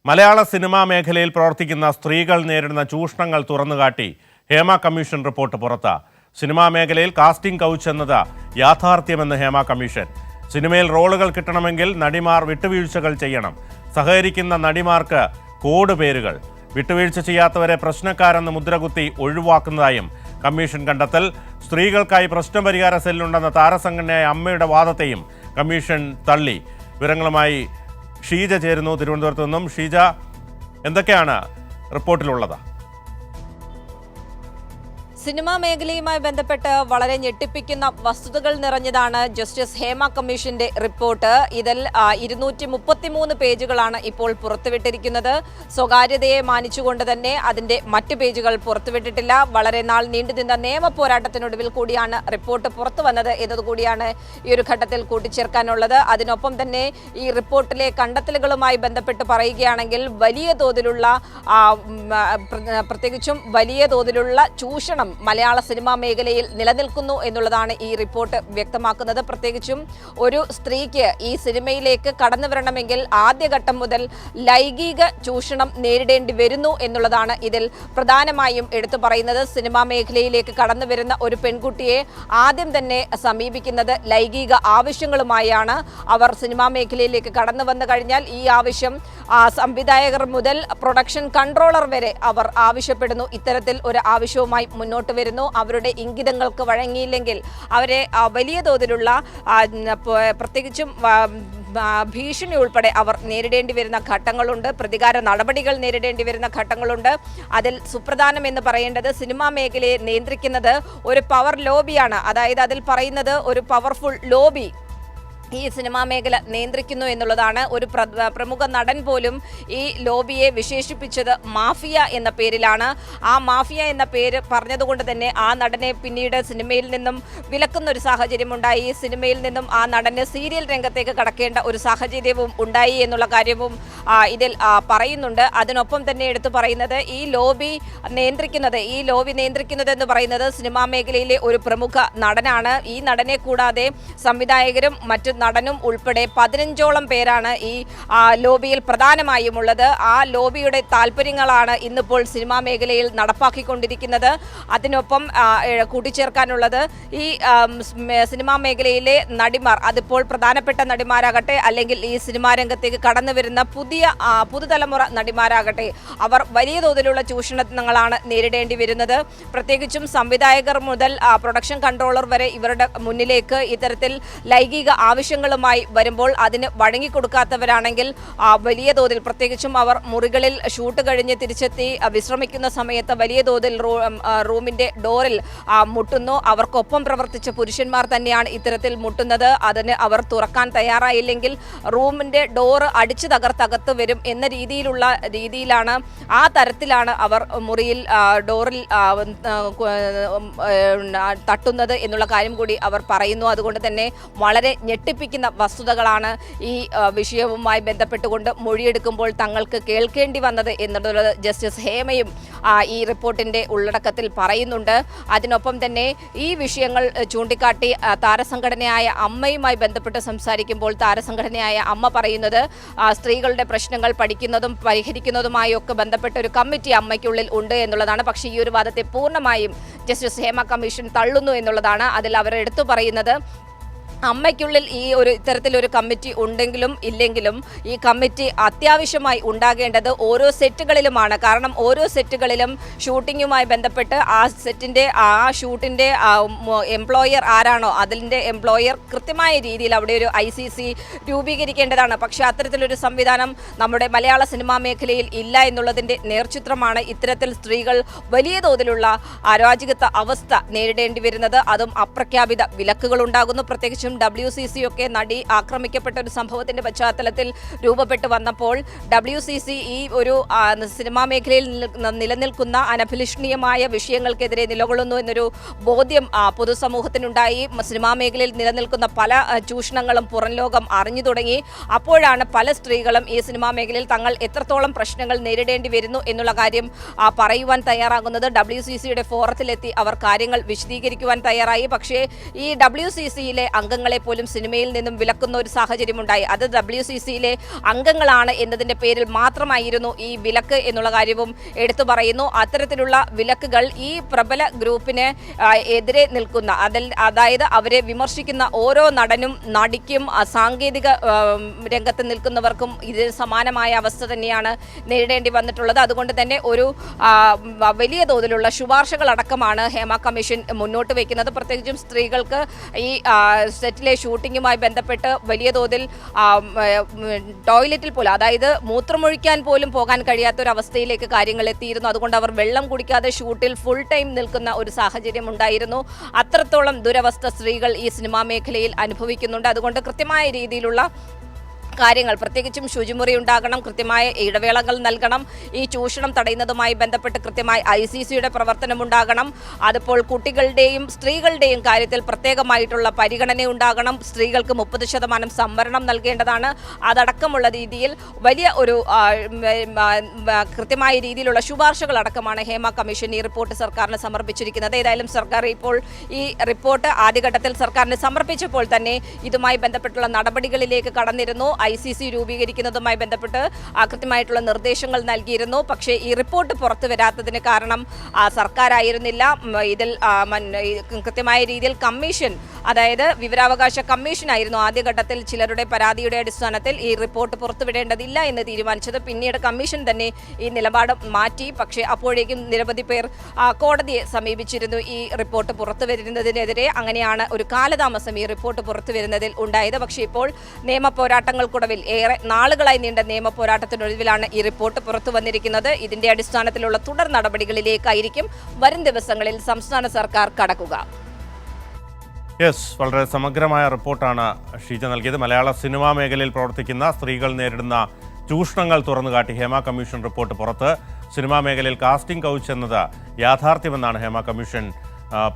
മലയാള cinema മേഖലയിൽ പ്രവർത്തിക്കുന്ന സ്ത്രീകൾ നേരിടുന്ന ചൂഷണങ്ങൾ തുറന്നുകാട്ടി ഹേമ കമ്മീഷൻ റിപ്പോർട്ട് പുറത്ത്. സിനിമാ മേഖലയിൽ കാസ്റ്റിംഗ് കൗച്ച് എന്നത് യാഥാർത്ഥ്യമെന്ന് ഹേമ കമ്മീഷൻ. സിനിമയിൽ റോളുകൾ കിട്ടണമെങ്കിൽ നടിമാർ വിട്ടുവീഴ്ചകൾ ചെയ്യണം. സഹകരിക്കുന്ന നടിമാർക്ക് കോഡ് പേരുകൾ. വിട്ടുവീഴ്ച ചെയ്യാത്തവരെ പ്രശ്നക്കാരെന്ന് മുദ്രകുത്തി ഒഴിവാക്കുന്നതായും കമ്മീഷൻ കണ്ടെത്തൽ. സ്ത്രീകൾക്കായി പ്രശ്നപരിഹാര സെല്ലുണ്ടെന്ന താരസംഘടനയായ അമ്മയുടെ വാദത്തെയും കമ്മീഷൻ തള്ളി. വിവരങ്ങളുമായി ഷീജ ചേരുന്നു തിരുവനന്തപുരത്ത് നിന്നും. ഷീജ, എന്തൊക്കെയാണ് റിപ്പോർട്ടിലുള്ളത്? സിനിമാ മേഖലയുമായി ബന്ധപ്പെട്ട് വളരെ ഞെട്ടിപ്പിക്കുന്ന വസ്തുതകൾ നിറഞ്ഞതാണ് ജസ്റ്റിസ് ഹേമ കമ്മീഷന്റെ റിപ്പോർട്ട്. ഇതിൽ 233 പേജുകളാണ് ഇപ്പോൾ പുറത്തുവിട്ടിരിക്കുന്നത്. സ്വകാര്യതയെ മാനിച്ചുകൊണ്ട് തന്നെ അതിന്റെ മറ്റ് പേജുകൾ പുറത്തുവിട്ടിട്ടില്ല. വളരെ നാൾ നീണ്ടുനിന്ന നിയമ പോരാട്ടത്തിനൊടുവിൽ കൂടിയാണ് റിപ്പോർട്ട് പുറത്തു വന്നത് എന്നതുകൂടിയാണ് ഈ ഒരു ഘട്ടത്തിൽ കൂട്ടിച്ചേർക്കാനുള്ളത്. അതിനൊപ്പം തന്നെ ഈ റിപ്പോർട്ടിലെ കണ്ടെത്തലുകളുമായി ബന്ധപ്പെട്ട് പറയുകയാണെങ്കിൽ വലിയ തോതിലുള്ള പ്രത്യേകിച്ചും വലിയ തോതിലുള്ള ചൂഷണം മലയാള സിനിമാ മേഖലയിൽ നിലനിൽക്കുന്നു എന്നുള്ളതാണ് ഈ റിപ്പോർട്ട് വ്യക്തമാക്കുന്നത്. പ്രത്യേകിച്ചും ഒരു സ്ത്രീക്ക് ഈ സിനിമയിലേക്ക് കടന്നു വരണമെങ്കിൽ ആദ്യഘട്ടം മുതൽ ലൈംഗിക ചൂഷണം നേരിടേണ്ടി വരുന്നു എന്നുള്ളതാണ് ഇതിൽ പ്രധാനമായും എടുത്തു പറയുന്നത്. സിനിമാ മേഖലയിലേക്ക് കടന്നു വരുന്ന ഒരു പെൺകുട്ടിയെ ആദ്യം തന്നെ സമീപിക്കുന്നത് ലൈംഗിക ആവശ്യങ്ങളുമായാണ്. അവർ സിനിമാ മേഖലയിലേക്ക് കടന്നു വന്നു കഴിഞ്ഞാൽ ഈ ആവശ്യം സംവിധായകർ മുതൽ പ്രൊഡക്ഷൻ കൺട്രോളർ വരെ അവർ ആവശ്യപ്പെടുന്നു. ഇത്തരത്തിൽ ഒരു ആവശ്യവുമായി മുന്നോട്ട് വരുന്നു. അവരുടെ ഇംഗിതങ്ങൾക്ക് വഴങ്ങിയില്ലെങ്കിൽ അവരെ വലിയ തോതിലുള്ള പ്രത്യേകിച്ചും ഭീഷണി ഉൾപ്പെടെ അവർ നേരിടേണ്ടി വരുന്ന ഘട്ടങ്ങളുണ്ട്. പ്രതികാര നടപടികൾ നേരിടേണ്ടി വരുന്ന ഘട്ടങ്ങളുണ്ട്. അതിൽ സുപ്രധാനം എന്ന് പറയേണ്ടത് സിനിമാ മേഖലയെ നിയന്ത്രിക്കുന്നത് ഒരു പവർ ലോബിയാണ്. അതായത് അതിൽ പറയുന്നത് ഒരു പവർഫുൾ ലോബി ഈ സിനിമാ മേഖല നിയന്ത്രിക്കുന്നു എന്നുള്ളതാണ്. ഒരു പ്രമുഖ നടൻ പോലും ഈ ലോബിയെ വിശേഷിപ്പിച്ചത് മാഫിയ എന്ന പേരിലാണ്. ആ മാഫിയ എന്ന പേര് പറഞ്ഞതുകൊണ്ട് തന്നെ ആ നടനെ പിന്നീട് സിനിമയിൽ നിന്നും വിലക്കുന്ന ഒരു സാഹചര്യം ഉണ്ടായി. ഈ സിനിമയിൽ നിന്നും ആ നടന് സീരിയൽ രംഗത്തേക്ക് കടക്കേണ്ട ഒരു സാഹചര്യവും ഉണ്ടായി എന്നുള്ള കാര്യവും ഇതിൽ പറയുന്നുണ്ട്. അതിനൊപ്പം തന്നെ എടുത്തു പറയുന്നത് ഈ ലോബി നിയന്ത്രിക്കുന്നത് എന്ന് പറയുന്നത് സിനിമാ മേഖലയിലെ ഒരു പ്രമുഖ നടനാണ്. ഈ നടനെ കൂടാതെ സംവിധായകരും മറ്റു നടനും ഉൾപ്പെടെ 15ഓളം പേരാണ് ഈ ലോബിയിൽ പ്രധാനമായും ഉള്ളത്. ആ ലോബിയുടെ താല്പര്യങ്ങളാണ് ഇന്നിപ്പോൾ സിനിമാ മേഖലയിൽ നടപ്പാക്കിക്കൊണ്ടിരിക്കുന്നത്. അതിനൊപ്പം കൂട്ടിച്ചേർക്കാനുള്ളത് ഈ സിനിമാ മേഖലയിലെ നടിമാർ, അതിപ്പോൾ പ്രധാനപ്പെട്ട നടിമാരാകട്ടെ അല്ലെങ്കിൽ ഈ സിനിമാ രംഗത്തേക്ക് കടന്നു വരുന്ന പുതുതലമുറ നടിമാരാകട്ടെ, അവർ വലിയ തോതിലുള്ള ചൂഷണങ്ങളാണ് നേരിടേണ്ടി വരുന്നത്. പ്രത്യേകിച്ചും സംവിധായകർ മുതൽ പ്രൊഡക്ഷൻ കൺട്രോളർ വരെ ഇവരുടെ മുന്നിലേക്ക് ഇത്തരത്തിൽ ലൈംഗിക ആവശ്യങ്ങളുമായി വരുമ്പോൾ അതിന് വഴങ്ങിക്കൊടുക്കാത്തവരാണെങ്കിൽ വലിയ തോതിൽ, പ്രത്യേകിച്ചും അവർ മുറികളിൽ ഷൂട്ട് കഴിഞ്ഞ് തിരിച്ചെത്തി വിശ്രമിക്കുന്ന സമയത്ത് വലിയ തോതിൽ റൂമിന്റെ ഡോറിൽ മുട്ടുന്നു. അവർക്കൊപ്പം പ്രവർത്തിച്ച പുരുഷന്മാർ തന്നെയാണ് ഇത്തരത്തിൽ മുട്ടുന്നത്. അതിന് അവർ തുറക്കാൻ തയ്യാറായില്ലെങ്കിൽ റൂമിന്റെ ഡോറ് അടിച്ചു തകർത്തകത്ത് വരും എന്ന രീതിയിലാണ് ആ തരത്തിലാണ് അവർ മുറിയിൽ ഡോറിൽ തട്ടുന്നത് എന്നുള്ള കാര്യം കൂടി അവർ പറയുന്നു. അതുകൊണ്ട് തന്നെ വളരെ ഞെട്ടിപ്പിക്കുന്ന വസ്തുതകളാണ് ഈ വിഷയവുമായി ബന്ധപ്പെട്ടുകൊണ്ട് മൊഴിയെടുക്കുമ്പോൾ തങ്ങൾക്ക് കേൾക്കേണ്ടി വന്നത് എന്നുള്ളത് ജസ്റ്റിസ് ഹേമയും ഈ റിപ്പോർട്ടിന്റെ ഉള്ളടക്കത്തിൽ പറയുന്നുണ്ട്. അതിനൊപ്പം തന്നെ ഈ വിഷയങ്ങൾ ചൂണ്ടിക്കാട്ടി താരസംഘടനയായ അമ്മയുമായി ബന്ധപ്പെട്ട് സംസാരിക്കുമ്പോൾ താരസംഘടനയായ അമ്മ പറയുന്നത് സ്ത്രീകളുടെ പ്രശ്നങ്ങൾ പഠിക്കുന്നതും പരിഹരിക്കുന്നതുമായി ഒക്കെ ബന്ധപ്പെട്ട ഒരു കമ്മിറ്റി അമ്മയ്ക്കുള്ളിൽ ഉണ്ട് എന്നുള്ളതാണ്. പക്ഷേ ഈ ഒരു വാദത്തെ പൂർണ്ണമായും ജസ്റ്റിസ് ഹേമ കമ്മീഷൻ തള്ളുന്നു എന്നുള്ളതാണ്. അതിൽ അവർ എടുത്തു പറയുന്നത് അമ്മയ്ക്കുള്ളിൽ ഈ ഒരു ഇത്തരത്തിലൊരു കമ്മിറ്റി ഉണ്ടെങ്കിലും ഇല്ലെങ്കിലും ഈ കമ്മിറ്റി അത്യാവശ്യമായി ഉണ്ടാകേണ്ടത് ഓരോ സെറ്റുകളിലുമാണ്. കാരണം ഓരോ സെറ്റുകളിലും ഷൂട്ടിങ്ങുമായി ബന്ധപ്പെട്ട് ആ ഷൂട്ടിൻ്റെ എംപ്ലോയർ ആരാണോ അതിൻ്റെ എംപ്ലോയർ കൃത്യമായ രീതിയിൽ അവിടെ ഒരു ICC രൂപീകരിക്കേണ്ടതാണ്. പക്ഷേ അത്തരത്തിലൊരു സംവിധാനം നമ്മുടെ മലയാള സിനിമാ മേഖലയിൽ ഇല്ല എന്നുള്ളതിൻ്റെ നേർചിത്രമാണ് ഇത്തരത്തിൽ സ്ത്രീകൾ വലിയ തോതിലുള്ള അരാജകത്വ അവസ്ഥ നേരിടേണ്ടി വരുന്നത്. അതും അപ്രഖ്യാപിത വിലക്കുകൾ ഉണ്ടാകുന്നു. പ്രത്യേകിച്ചും WCC ഒക്കെ നടി ആക്രമിക്കപ്പെട്ട ഒരു സംഭവത്തിന്റെ പശ്ചാത്തലത്തിൽ രൂപപ്പെട്ടു വന്നപ്പോൾ WCC ഈ ഒരു സിനിമാ മേഖലയിൽ നിലനിൽക്കുന്ന അനഭിലഷണീയമായ വിഷയങ്ങൾക്കെതിരെ നിലകൊള്ളുന്നു എന്നൊരു ബോധ്യം പൊതുസമൂഹത്തിനുണ്ടായി. സിനിമാ മേഖലയിൽ നിലനിൽക്കുന്ന പല ചൂഷണങ്ങളും പുറം ലോകം അറിഞ്ഞു തുടങ്ങി. അപ്പോഴാണ് പല സ്ത്രീകളും ഈ സിനിമാ മേഖലയിൽ തങ്ങൾ എത്രത്തോളം പ്രശ്നങ്ങൾ നേരിടേണ്ടി വരുന്നു എന്നുള്ള കാര്യം പറയുവാൻ തയ്യാറാകുന്നത്. WCCയുടെ ഫോറത്തിലെത്തി അവർ കാര്യങ്ങൾ വിശദീകരിക്കുവാൻ തയ്യാറായി. പക്ഷേ ഈ WCCയിലെ അംഗങ്ങൾ അംഗങ്ങളെ പോലും സിനിമയിൽ നിന്നും വിലക്കുന്ന ഒരു സാഹചര്യമുണ്ടായി. അത് WCCയിലെ അംഗങ്ങളാണ് എന്നതിൻ്റെ പേരിൽ മാത്രമായിരുന്നു ഈ വിലക്ക് എന്നുള്ള കാര്യവും എടുത്തു പറയുന്നു. അത്തരത്തിലുള്ള വിലക്കുകൾ ഈ പ്രബല ഗ്രൂപ്പിന് എതിരെ നിൽക്കുന്ന അതായത് അവരെ വിമർശിക്കുന്ന ഓരോ നടനും നടിക്കും സാങ്കേതിക രംഗത്ത് നിൽക്കുന്നവർക്കും ഇതിന് സമാനമായ അവസ്ഥ തന്നെയാണ് നേരിടേണ്ടി വന്നിട്ടുള്ളത്. അതുകൊണ്ട് തന്നെ ഒരു വലിയ തോതിലുള്ള ശുപാർശകളടക്കമാണ് ഹേമ കമ്മീഷൻ മുന്നോട്ട് വയ്ക്കുന്നത്. പ്രത്യേകിച്ചും സ്ത്രീകൾക്ക് ഈ സെറ്റിലെ ഷൂട്ടിങ്ങുമായി ബന്ധപ്പെട്ട് വലിയ തോതിൽ ടോയ്ലറ്റിൽ പോലും, അതായത് മൂത്രമൊഴിക്കാൻ പോലും പോകാൻ കഴിയാത്തൊരവസ്ഥയിലേക്ക് കാര്യങ്ങൾ എത്തിയിരുന്നു. അതുകൊണ്ട് അവർ വെള്ളം കുടിക്കാതെ ഷൂട്ടിൽ ഫുൾ ടൈം നിൽക്കുന്ന ഒരു സാഹചര്യം ഉണ്ടായിരുന്നു. അത്രത്തോളം ദുരവസ്ഥ സ്ത്രീകൾ ഈ സിനിമാ മേഖലയിൽ അനുഭവിക്കുന്നുണ്ട്. അതുകൊണ്ട് കൃത്യമായ രീതിയിലുള്ള കാര്യങ്ങൾ, പ്രത്യേകിച്ചും ശുചിമുറി ഉണ്ടാകണം, കൃത്യമായ ഇടവേളകൾ നൽകണം, ഈ ചൂഷണം തടയുന്നതുമായി ബന്ധപ്പെട്ട് കൃത്യമായി ICCയുടെ പ്രവർത്തനം ഉണ്ടാകണം. അതിപ്പോൾ കുട്ടികളുടെയും സ്ത്രീകളുടെയും കാര്യത്തിൽ പ്രത്യേകമായിട്ടുള്ള പരിഗണന ഉണ്ടാകണം. സ്ത്രീകൾക്ക് 30% സംവരണം നൽകേണ്ടതാണ്. അതടക്കമുള്ള രീതിയിൽ വലിയ ഒരു കൃത്യമായ രീതിയിലുള്ള ശുപാർശകളടക്കമാണ് ഹേമ കമ്മീഷൻ ഈ റിപ്പോർട്ട് സർക്കാരിന് സമർപ്പിച്ചിരിക്കുന്നത്. ഏതായാലും സർക്കാർ ഇപ്പോൾ ഈ റിപ്പോർട്ട് ആദ്യഘട്ടത്തിൽ സർക്കാരിന് സമർപ്പിച്ചപ്പോൾ തന്നെ ഇതുമായി ബന്ധപ്പെട്ടുള്ള നടപടികളിലേക്ക് കടന്നിരുന്നു. ICC രൂപീകരിക്കുന്നതുമായി ബന്ധപ്പെട്ട് കൃത്യമായിട്ടുള്ള നിർദ്ദേശങ്ങൾ നൽകിയിരുന്നു. പക്ഷേ ഈ റിപ്പോർട്ട് പുറത്തു വരാത്തതിന് കാരണം സർക്കാരായിരുന്നില്ല. ഇതിൽ കൃത്യമായ രീതിയിൽ കമ്മീഷൻ, അതായത് വിവരാവകാശ കമ്മീഷനായിരുന്നു ആദ്യഘട്ടത്തിൽ ചിലരുടെ പരാതിയുടെ അടിസ്ഥാനത്തിൽ ഈ റിപ്പോർട്ട് പുറത്തുവിടേണ്ടതില്ല എന്ന് തീരുമാനിച്ചത്. പിന്നീട് കമ്മീഷൻ തന്നെ ഈ നിലപാട് മാറ്റി. പക്ഷേ അപ്പോഴേക്കും നിരവധി പേർ കോടതിയെ സമീപിച്ചിരുന്നു ഈ റിപ്പോർട്ട് പുറത്തു വരുന്നതിനെതിരെ. അങ്ങനെയാണ് ഒരു കാലതാമസം ഈ റിപ്പോർട്ട് പുറത്തു വരുന്നതിൽ ഉണ്ടായത്. പക്ഷേ ഇപ്പോൾ നിയമ പോരാട്ടങ്ങൾക്കൊടുവിൽ, ഏറെ നാളുകളായി നീണ്ട നിയമ പോരാട്ടത്തിനൊടുവിലാണ് ഈ റിപ്പോർട്ട് പുറത്തു വന്നിരിക്കുന്നത്. ഇതിന്റെ അടിസ്ഥാനത്തിലുള്ള തുടർ നടപടികളിലേക്കായിരിക്കും വരും ദിവസങ്ങളിൽ സംസ്ഥാന സർക്കാർ കടക്കുക. വളരെ സമഗ്രമായ റിപ്പോർട്ടാണ് ഷീജ നൽകിയത്. മലയാള സിനിമാ മേഖലയിൽ പ്രവർത്തിക്കുന്ന സ്ത്രീകൾ നേരിടുന്ന ചൂഷണങ്ങൾ തുറന്നുകാട്ടി ഹേമ കമ്മീഷൻ റിപ്പോർട്ട് പുറത്ത്. സിനിമാ മേഖലയിൽ കാസ്റ്റിംഗ് കൗച്ച് എന്നത് യാഥാർത്ഥ്യമെന്നാണ് ഹേമ കമ്മീഷൻ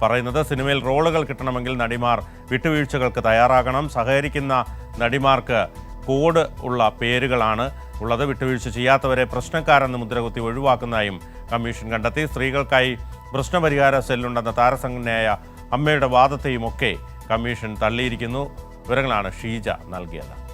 പറയുന്നത്. സിനിമയിൽ റോളുകൾ കിട്ടണമെങ്കിൽ നടിമാർ വിട്ടുവീഴ്ചകൾക്ക് തയ്യാറാകണം. സഹകരിക്കുന്ന നടിമാർക്ക് കോഡ് ഉള്ള പേരുകളാണ് ഉള്ളത്. വിട്ടുവീഴ്ച ചെയ്യാത്തവരെ പ്രശ്നക്കാരെന്ന് മുദ്രകുത്തി ഒഴിവാക്കുന്നതായും കമ്മീഷൻ കണ്ടെത്തി. സ്ത്രീകൾക്കായി പ്രശ്നപരിഹാര സെല്ലുണ്ടെന്ന താരസംഘടനയായ അമ്മയുടെ വാദത്തെയും ഒക്കെ കമ്മീഷൻ തള്ളിയിരിക്കുന്നു. വിവരങ്ങളാണ് ഷീജ നൽകിയത്.